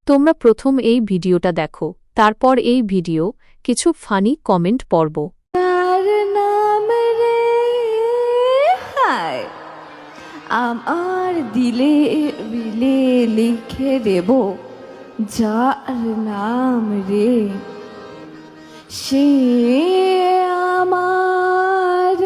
তোমরা প্রথম এই ভিডিওটা দেখো, তারপর এই ভিডিও কিছু ফানি কমেন্ট পড়ব। তার নাম রে হায় আমার দিলে বিলে লিখে দেব, যার নাম রে সে আমার